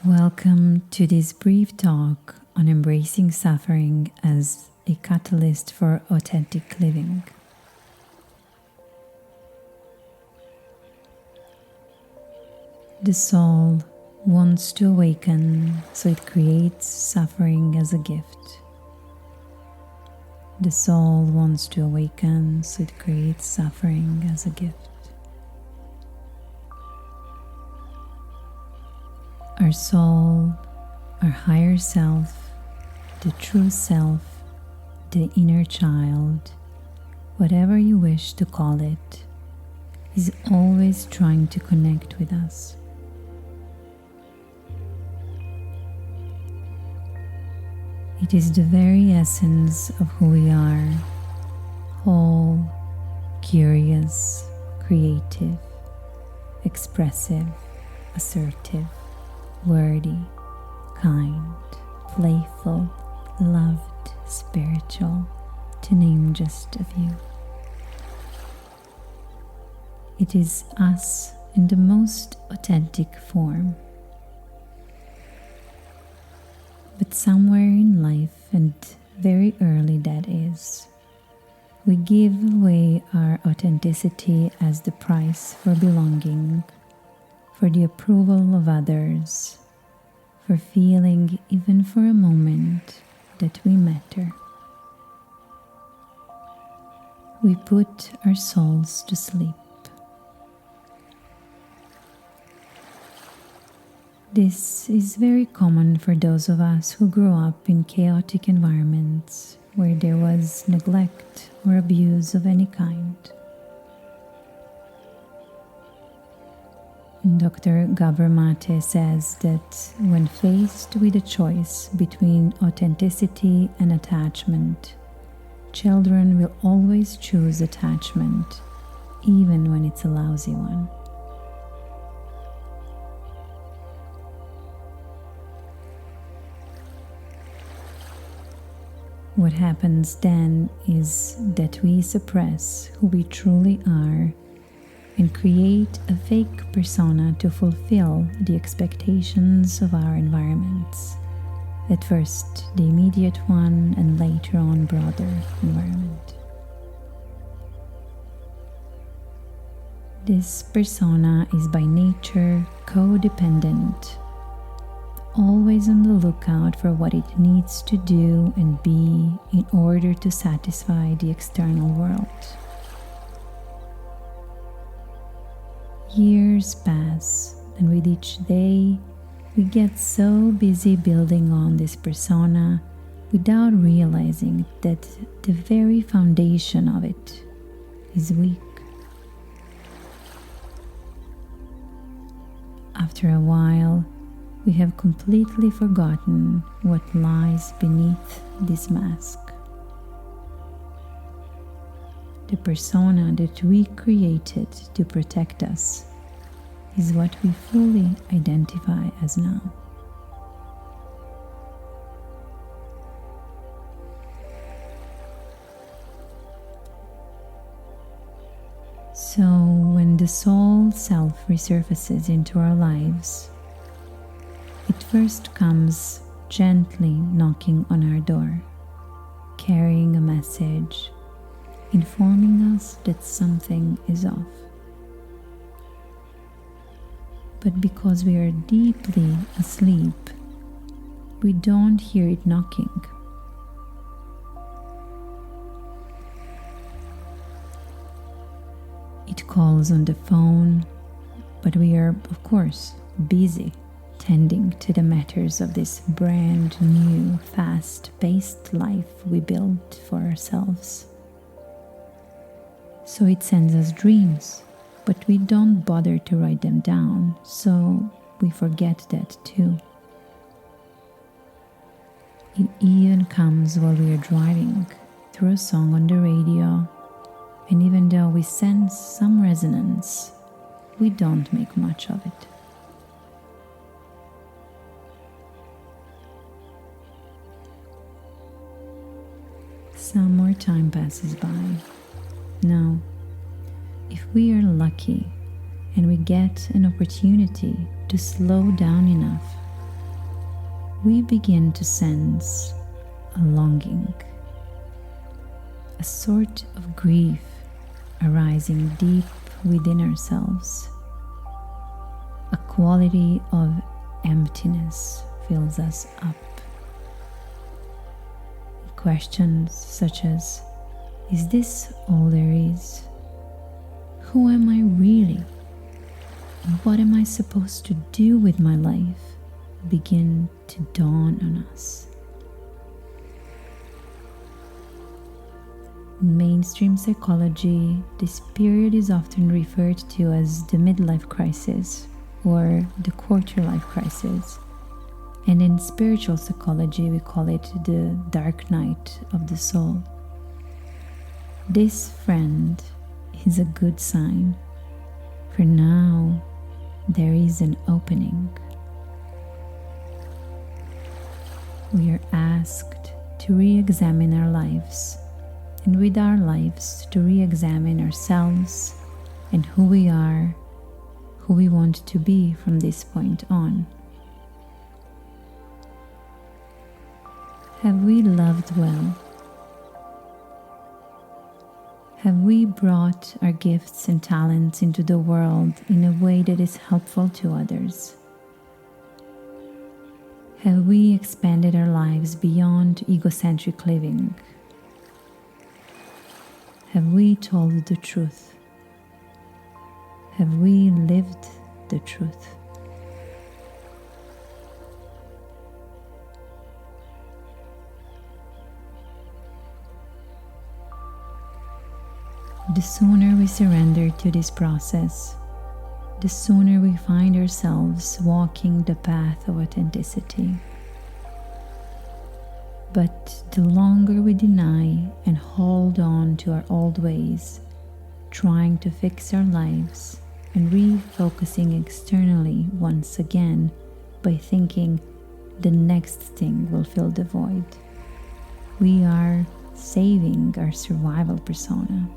Welcome to this brief talk on embracing suffering as a catalyst for authentic living. The soul wants to awaken, so it creates suffering as a gift. The soul wants to awaken, so it creates suffering as a gift. Our soul, our higher self, the true self, the inner child, whatever you wish to call it, is always trying to connect with us. It is the very essence of who we are, whole, curious, creative, expressive, assertive, worthy, kind, playful, loved, spiritual, to name just a few. It is us in the most authentic form. But somewhere in life, and very early that is, we give away our authenticity as the price for belonging, for the approval of others, for feeling even for a moment that we matter. We put our souls to sleep. This is very common for those of us who grew up in chaotic environments where there was neglect or abuse of any kind. Dr. Gabor Mate says that when faced with a choice between authenticity and attachment, children will always choose attachment, even when it's a lousy one. What happens then is that we suppress who we truly are and create a fake persona to fulfill the expectations of our environments. At first, the immediate one, and later on, broader environment. This persona is by nature codependent, always on the lookout for what it needs to do and be in order to satisfy the external world. Years pass, and with each day, we get so busy building on this persona without realizing that the very foundation of it is weak. After a while, we have completely forgotten what lies beneath this mask. The persona that we created to protect us is what we fully identify as now. So when the soul self resurfaces into our lives, it first comes gently knocking on our door, carrying a message, informing us that something is off. But because we are deeply asleep, we don't hear it knocking. It calls on the phone, but we are, of course, busy tending to the matters of this brand new, fast-paced life we built for ourselves. So it sends us dreams, but we don't bother to write them down, so we forget that too. It even comes while we are driving, through a song on the radio, and even though we sense some resonance, we don't make much of it. Some more time passes by. Now, if we are lucky and we get an opportunity to slow down enough we begin to sense a longing, a sort of grief arising deep within ourselves. A quality of emptiness fills us up. Questions such as, is this all there is? Who am I really? And what am I supposed to do with my life? Begin to dawn on us. In mainstream psychology, this period is often referred to as the midlife crisis or the quarter-life crisis. And in spiritual psychology, we call it the dark night of the soul. This, friend, is a good sign, for now there is an opening. We are asked to re-examine our lives, and with our lives to re-examine ourselves and who we are, who we want to be from this point on. Have we loved well? Have we brought our gifts and talents into the world in a way that is helpful to others? Have we expanded our lives beyond egocentric living? Have we told the truth? Have we lived the truth? The sooner we surrender to this process, the sooner we find ourselves walking the path of authenticity. But the longer we deny and hold on to our old ways, trying to fix our lives and refocusing externally once again by thinking the next thing will fill the void, we are saving our survival persona.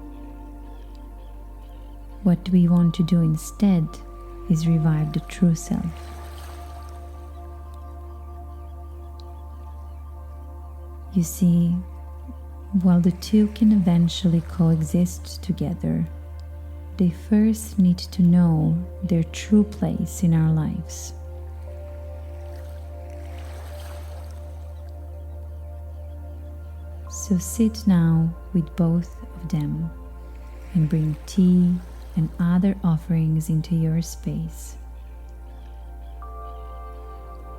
What we want to do instead is revive the true self. You see, while the two can eventually coexist together, they first need to know their true place in our lives. So sit now with both of them and bring tea and other offerings into your space.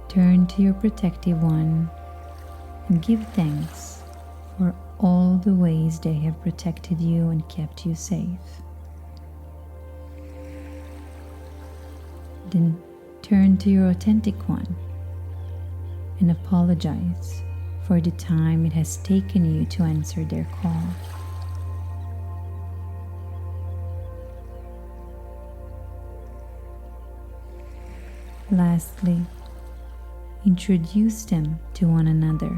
Turn to your protective one and give thanks for all the ways they have protected you and kept you safe. Then turn to your authentic one and apologize for the time it has taken you to answer their call. Lastly, introduce them to one another.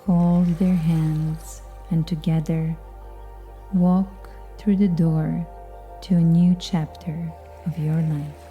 Hold their hands and together walk through the door to a new chapter of your life.